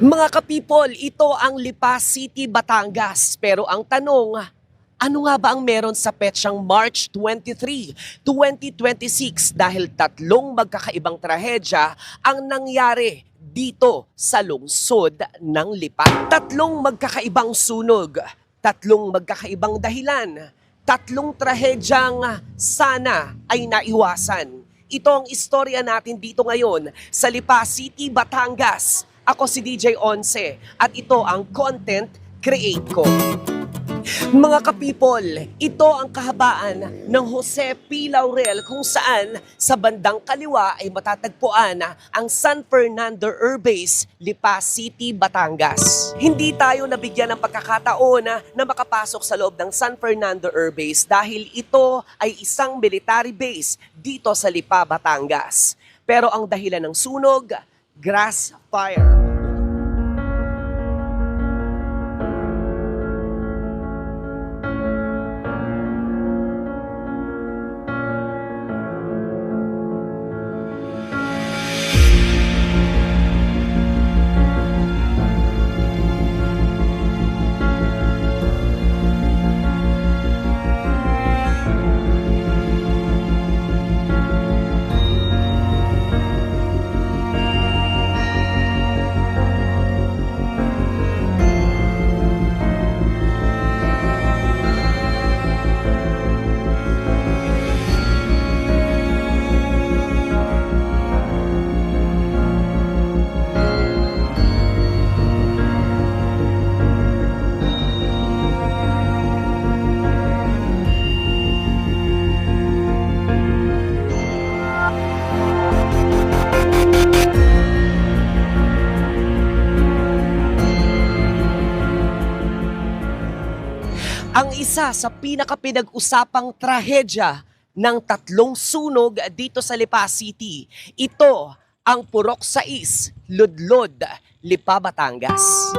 Mga ka-people, ito ang Lipa City, Batangas. Pero ang tanong, ano nga ba ang meron sa petsang March 23, 2026 dahil tatlong magkakaibang trahedya ang nangyari dito sa lungsod ng Lipa. Tatlong magkakaibang sunog, tatlong magkakaibang dahilan, tatlong trahedyang sana ay naiwasan. Ito ang istorya natin dito ngayon sa Lipa City, Batangas. Ako si DJ Once at ito ang content create ko. Mga ka-people, ito ang kahabaan ng Jose P. Laurel kung saan sa bandang kaliwa ay matatagpuan ang San Fernando Air Base, Lipa City, Batangas. Hindi tayo nabigyan ng pagkakataon na makapasok sa loob ng San Fernando Air Base dahil ito ay isang military base dito sa Lipa, Batangas. Pero ang dahilan ng sunog, grass fire. Ang isa sa pinakapinag-usapang trahedya ng tatlong sunog dito sa Lipa City. Ito ang Purok 6, Ludlod, Lipa, Batangas.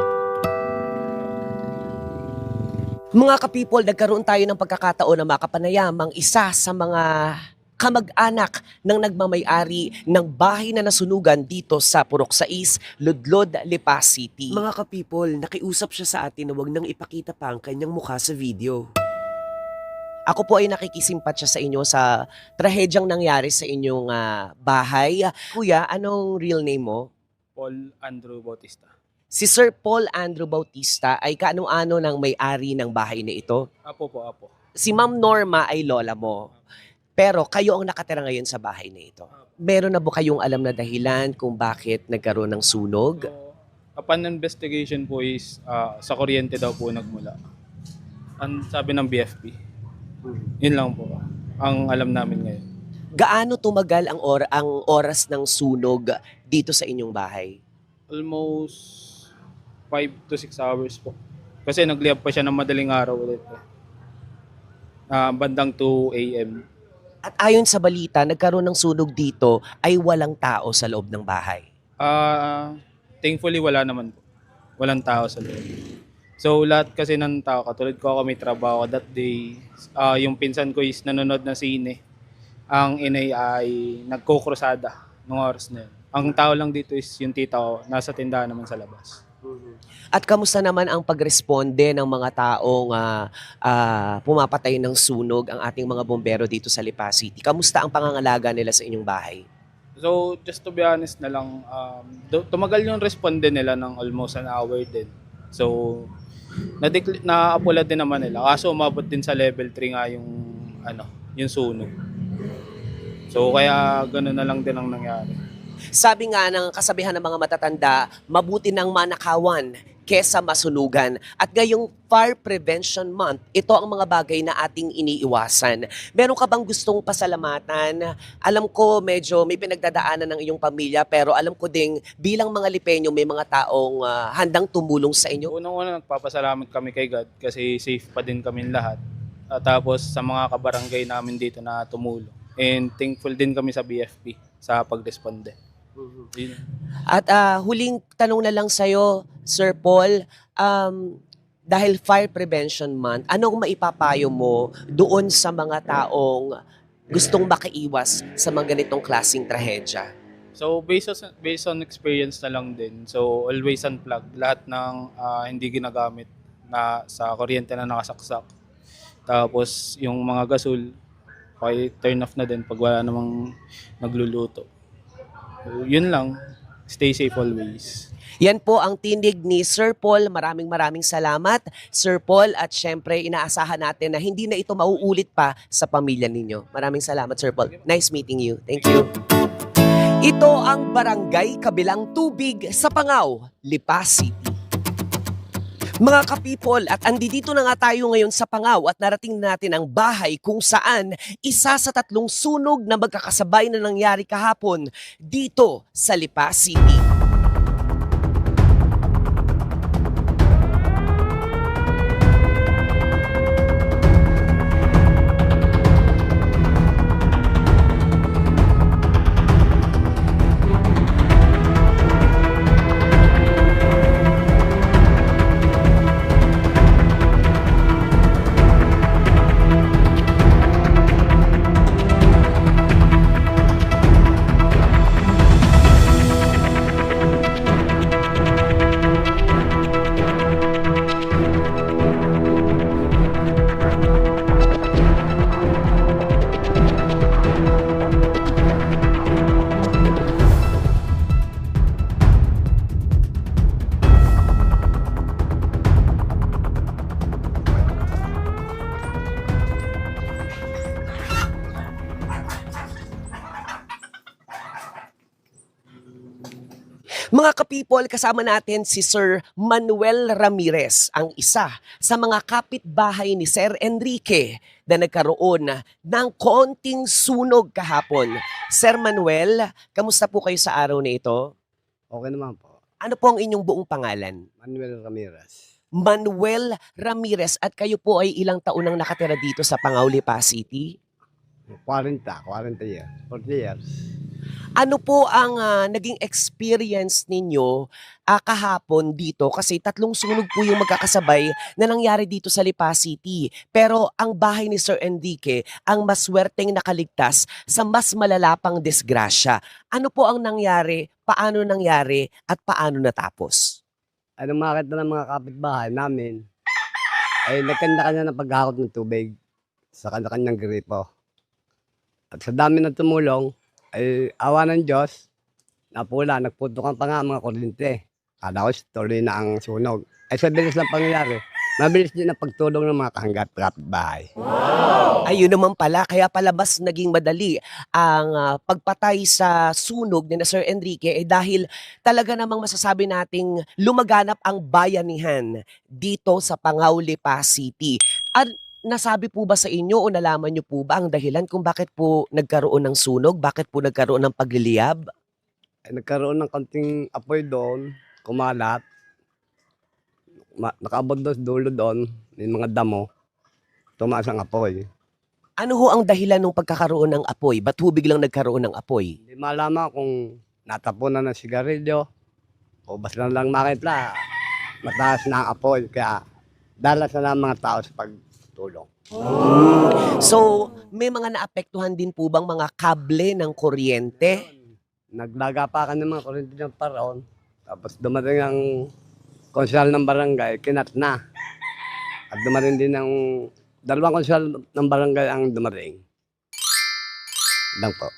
Mga ka-people, nagkaroon tayo ng pagkakataon na makapanayam ang isa sa mga kamag-anak ng nagmamay-ari ng bahay na nasunugan dito sa Purok 6, Ludlod, Lipa City. Mga ka-people, nakiusap siya sa atin na huwag nang ipakita pa ang kanyang mukha sa video. Ako po ay nakikisimpatya sa inyo sa trahedyang nangyari sa inyong bahay. Kuya, anong real name mo? Paul Andrew Bautista. Si Sir Paul Andrew Bautista ay kaano-ano ng may-ari ng bahay na ito? Apo po, apo. Si Ma'am Norma ay lola mo. Pero kayo ang nakatira ngayon sa bahay na ito. Meron na ba kayong alam na dahilan kung bakit nagkaroon ng sunog? So, upon investigation po is sa kuryente daw po nagmula. Ang sabi ng BFP. Yun lang po ang alam namin ngayon. Gaano tumagal ang oras ng sunog dito sa inyong bahay? Almost 5 to 6 hours po. Kasi nagliab pa siya ng madaling araw ulit. Bandang 2 a.m. At ayon sa balita, nagkaroon ng sunog dito ay walang tao sa loob ng bahay. Thankfully wala naman po. Walang tao sa loob. So lahat kasi ng tao, katulad ko may trabaho that day. Yung pinsan ko is nanonood na sine. Ang inay ay nagkukrusada ng oras na yun. Ang tao lang dito is yung tita ko, nasa tindahan naman sa labas. At kamusta naman ang pagresponde ng mga taong pumapatay ng sunog ang ating mga bombero dito sa Lipa City? Kamusta ang pangangalaga nila sa inyong bahay? So just to be honest na lang, tumagal yung responde nila ng almost an hour din. So na-apula din naman nila. Kaso umabot din sa level 3 nga yung sunog. So kaya gano'n na lang din ang nangyari. Sabi nga ng kasabihan ng mga matatanda, mabuti ng manakawan kesa masunugan. At ngayong Fire Prevention Month, ito ang mga bagay na ating iniiwasan. Meron ka bang gustong pasalamatan? Alam ko medyo may pinagdadaanan ng iyong pamilya, pero alam ko ding bilang mga Lipeño may mga taong handang tumulong sa inyo. Unang-una nagpapasalamat kami kay God kasi safe pa din kami lahat. Tapos sa mga kabarangay namin dito na tumulong. And thankful din kami sa BFP sa pagresponde. At huling tanong na lang sa'yo, Sir Paul, dahil Fire Prevention Month, anong maipapayo mo doon sa mga taong gustong makaiwas sa mga ganitong klaseng trahedya? So based on experience na lang din. So always unplug lahat ng hindi ginagamit na sa kuryente na nakasaksak. Tapos yung mga gasol, okay, turn off na din pag wala namang nagluluto. So, yun lang. Stay safe always. Yan po ang tinig ni Sir Paul. Maraming salamat, Sir Paul. At syempre, inaasahan natin na hindi na ito mauulit pa sa pamilya ninyo. Maraming salamat, Sir Paul. Nice meeting you. Thank you. Ito ang Barangay Kabilang Tubig sa Pangaw, Lipa City. Mga ka-people, at andito na nga tayo ngayon sa Pangaw at narating natin ang bahay kung saan isa sa 3 sunog na magkakasabay na nangyari kahapon dito sa Lipa City. Mga ka-people, kasama natin si Sir Manuel Ramirez, ang isa sa mga kapitbahay ni Sir Enrique na nagkaroon ng konting sunog kahapon. Sir Manuel, kamusta po kayo sa araw na ito? Okay naman po. Ano po ang inyong buong pangalan? Manuel Ramirez. Manuel Ramirez, at kayo po ay ilang taon nang nakatira dito sa Pangaw, Lipa City? 40 years. 40 years. Ano po ang naging experience ninyo kahapon dito? Kasi 3 sunog po yung magkakasabay na nangyari dito sa Lipa City. Pero ang bahay ni Sir Enrique ang maswerteng nakaligtas sa mas malalapang disgrasya. Ano po ang nangyari, paano nangyari, at paano natapos? Anong makita ng mga kapitbahay namin, ay nagkanda-kanya ng paghakot ng tubig sa kanya-kanyang gripo. At sa dami ng tumulong, ay awa ng Diyos, napula, nagputukan pa nga ang mga kuryente. Kada ko, tuloy na ang sunog. Ay sa bilis ng pangyayari, mabilis din ang pagtulong ng mga kapitbahay. Ayun naman pala, kaya pala mas naging madali ang pagpatay sa sunog ni na Sir Enrique dahil talaga namang masasabi nating lumaganap ang bayanihan dito sa Pangaw, Lipa City. At nasabi po ba sa inyo o nalaman niyo po ba ang dahilan kung bakit po nagkaroon ng sunog? Bakit po nagkaroon ng pagliliyab? Ay nagkaroon ng konting apoy doon, kumalat. Nakaabot doon, dulo doon, may mga damo. Tumaas ang apoy. Ano ho ang dahilan ng pagkakaroon ng apoy? Ba't ho biglang nagkaroon ng apoy? Hindi malaman kung natapunan ng sigarilyo o basta lang makita, mataas na ang apoy. Kaya dalas na lang mga tao sa pagtulong. So, may mga naapektuhan din po bang mga kable ng kuryente? Naglaga pa ka ng mga kuryente ng paraon. Tapos dumating ang konsyal ng barangay, kinat na. At dumating din ang 2 konsyal ng barangay ang dumating. Lang po.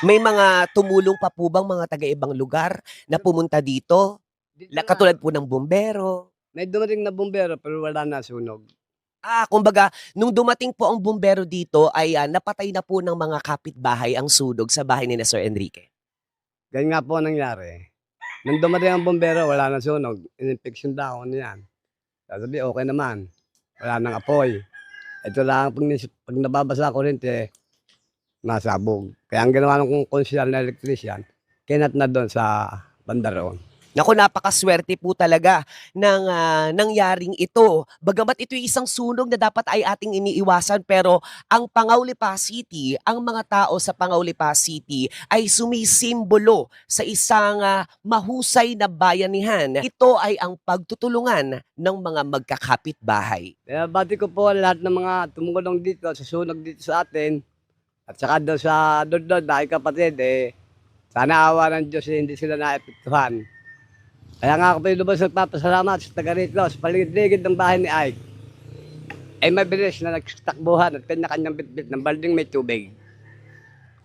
May mga tumulong pa po bang mga taga-ibang lugar na pumunta dito? Katulad po ng bumbero. May dumating na bumbero pero wala na sunog. Kumbaga, nung dumating po ang bumbero dito ay napatay na po ng mga kapitbahay ang sunog sa bahay ni na Sir Enrique. Ganyan nga po ang nangyari. Nung dumating ang bumbero, wala na sunog. In-infection daw niyan. Sabi, okay naman. Wala nang apoy. Ito lang, pag nababasa ko rin, nasabog. Kaya ang ginawa ng konsyal na electrician, kinat na doon sa bandaron. Naku, napakaswerte po talaga ng nangyaring ito. Bagamat ito yung isang sunog na dapat ay ating iniiwasan, pero ang Pangaw, Lipa City, ang mga tao sa Pangaw, Lipa City ay sumisimbolo sa isang mahusay na bayanihan. Ito ay ang pagtutulungan ng mga magkakapitbahay. Kaya bati ko po lahat ng mga tumulong dito, sa sunog dito sa atin, at saka doon sa doon dahil kapatid, Sana awa ng Diyos hindi sila naepektuhan. Kaya nga ako pa lubos nagpapasalamat sa taga rito, sa paligid-ligid ng bahay ni Ike. Ay mabilis na nagtakbuhan at kanya-kanyang bitbit ng balding may tubig.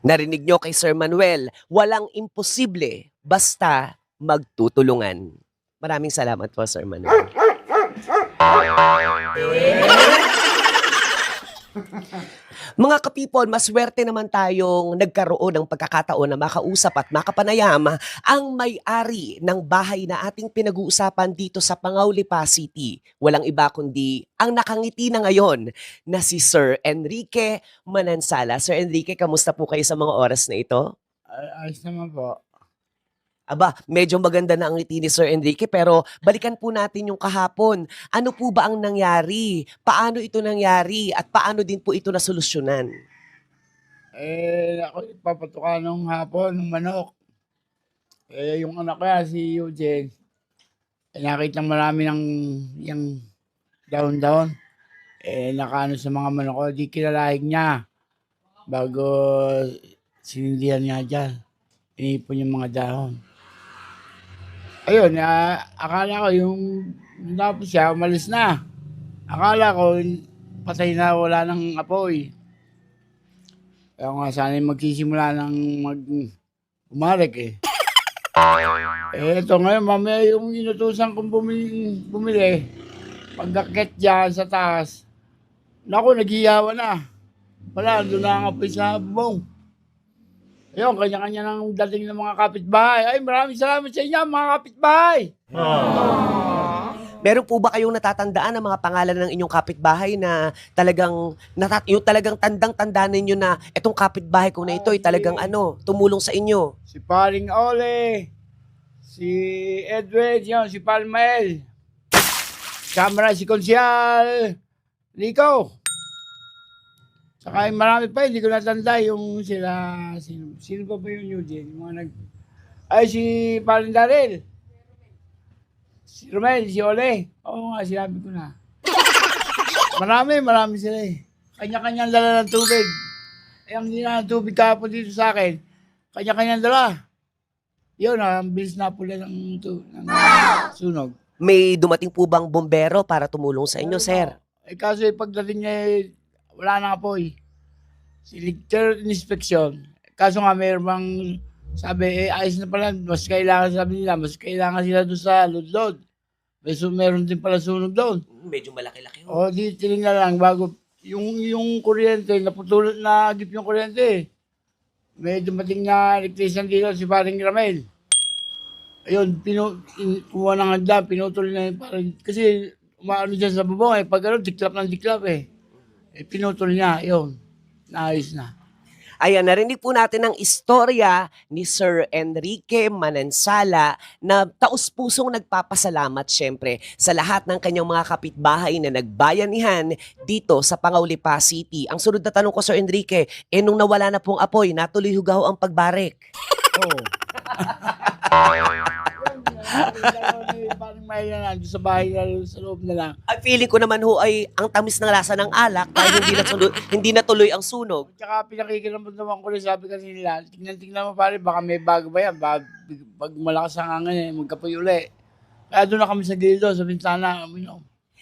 Narinig nyo kay Sir Manuel, walang imposible basta magtutulungan. Maraming salamat po, Sir Manuel. Mga kapipon, maswerte naman tayong nagkaroon ng pagkakataon na makausap at makapanayam ang may-ari ng bahay na ating pinag-uusapan dito sa Pangaw, Lipa City. Walang iba kundi ang nakangiti na ngayon na si Sir Enrique Manansala. Sir Enrique, kamusta po kayo sa mga oras na ito? Ayos naman po. Aba, medyo maganda na ang ngiti ni Sir Enrique pero balikan po natin yung kahapon. Ano po ba ang nangyari? Paano ito nangyari? At paano din po ito nasolusyonan? Ako ipapatuka nung hapon ng manok. Yung anak ko si Eugene, nakita marami ng yung daon-daon. Nakaano sa mga manok ko, di kinalahig niya. Bago sinindihan niya dyan, inipon yung mga dahon. Ayun, akala ko yung tapos siya, umalis na. Akala ko, patay na, wala nang apoy. Kaya nga sana magsisimula ng umarik eh. Ito ngayon, mamaya yung inutusan kong bumili. Pagkakit dyan sa taas, naku, naghiyawa na. Wala, doon na ang apoy sa bubong. Ayun, kanya-kanya ng dating ng mga kapitbahay. Ay, maraming salamat sa inyo, mga kapitbahay. Meron po ba kayong natatandaan ng mga pangalan ng inyong kapitbahay na talagang, yung talagang tandang-tanda ninyo na itong kapitbahay ko na ito ay talagang tumulong sa inyo? Si Paring Ole, si Edward, yun, si Palmael, Kamara, si Konsyal, Rico. Saka marami pa, hindi ko natanda yung sila, sino pa ba yung Eugene? Ay, si Paring Darrell, si Romel, si Ole. Oo nga, sinabi ko na. Marami sila eh. Kanya-kanyang dala ng tubig. Ang dala ng tubig kahapon dito sa akin, kanya-kanyang dala. Yun, ang bilis na pula ng sunog. May dumating po bang bombero para tumulong sa inyo, sir? Kaso pagdating niya, wala nang apoy. Selector inspection. Kaso nga mayroon bang sabi, ayos na pala, mas kailangan sabi nila, mas kailangan sila doon sa lodlod. Meron din pala sunog doon. Medyo malaki-laki. O, di tinignan lang bago yung kuryente, naputulot na agip yung kuryente. May dumating na electrician dito, si Paring Ramel. Ayun, kumuha ng hagdan, pinutol na yung parang, kasi umaano dyan sa bubong pag diklap ng diklap pinutol niya, yun, naayos na. Ayan, narinig po natin ang istorya ni Sir Enrique Manansala na taus-pusong nagpapasalamat syempre sa lahat ng kanyang mga kapitbahay na nagbayanihan dito sa Pangaw, Lipa City. Ang sunod na tanong ko, Sir Enrique, nung nawala na pong apoy, natuloy hugaw ang pagbarik. Oo. Parang may na lang, sa bahay na sa loob na lang. Ang feeling ko naman ho ay ang tamis ng lasa ng alak dahil hindi natuloy ang sunog. Tsaka pinakikilamot naman ko rin, sabi kasi nila, tingnan mo pare, baka may bago ba yan, pag malakas ang hangin, magkapoy uli. Kaya doon na kami sa gildo, sa bintana,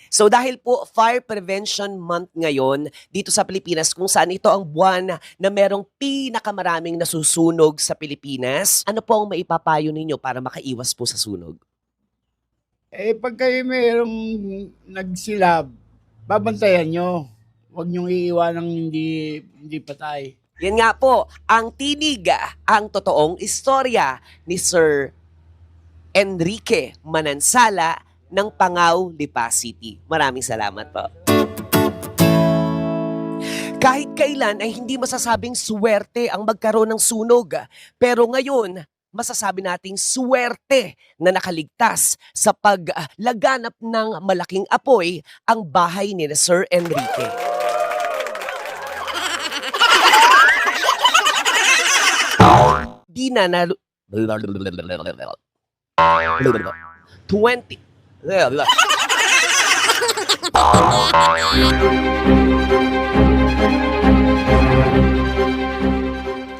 So dahil po Fire Prevention Month ngayon dito sa Pilipinas kung saan ito ang buwan na merong pinakamaraming nasusunog sa Pilipinas, ano po ang maipapayo ninyo para makaiwas po sa sunog? Pag kayo mayroong nagsilab, babantayan nyo. Huwag nyong iiwanang hindi patay. Yan nga po, ang tinig, ang totoong istorya ni Sir Enrique Manansala ng Pangaw, Lipa City. Maraming salamat po. Kahit kailan ay hindi masasabing swerte ang magkaroon ng sunog. Pero ngayon, masasabi nating swerte na nakaligtas sa paglaganap ng malaking apoy ang bahay ni Sir Enrique. Di na 20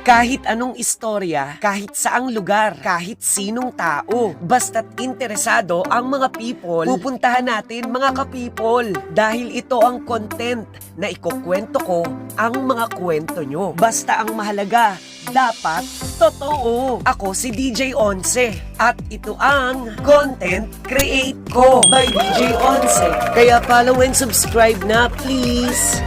Kahit anong istorya, kahit saang lugar, kahit sinong tao, basta't interesado ang mga people, pupuntahan natin mga ka-people. Dahil ito ang content na ikukwento ko ang mga kwento nyo. Basta ang mahalaga, dapat totoo. Ako si DJ Once at ito ang Content Create Ko by DJ Once. Kaya follow and subscribe na please.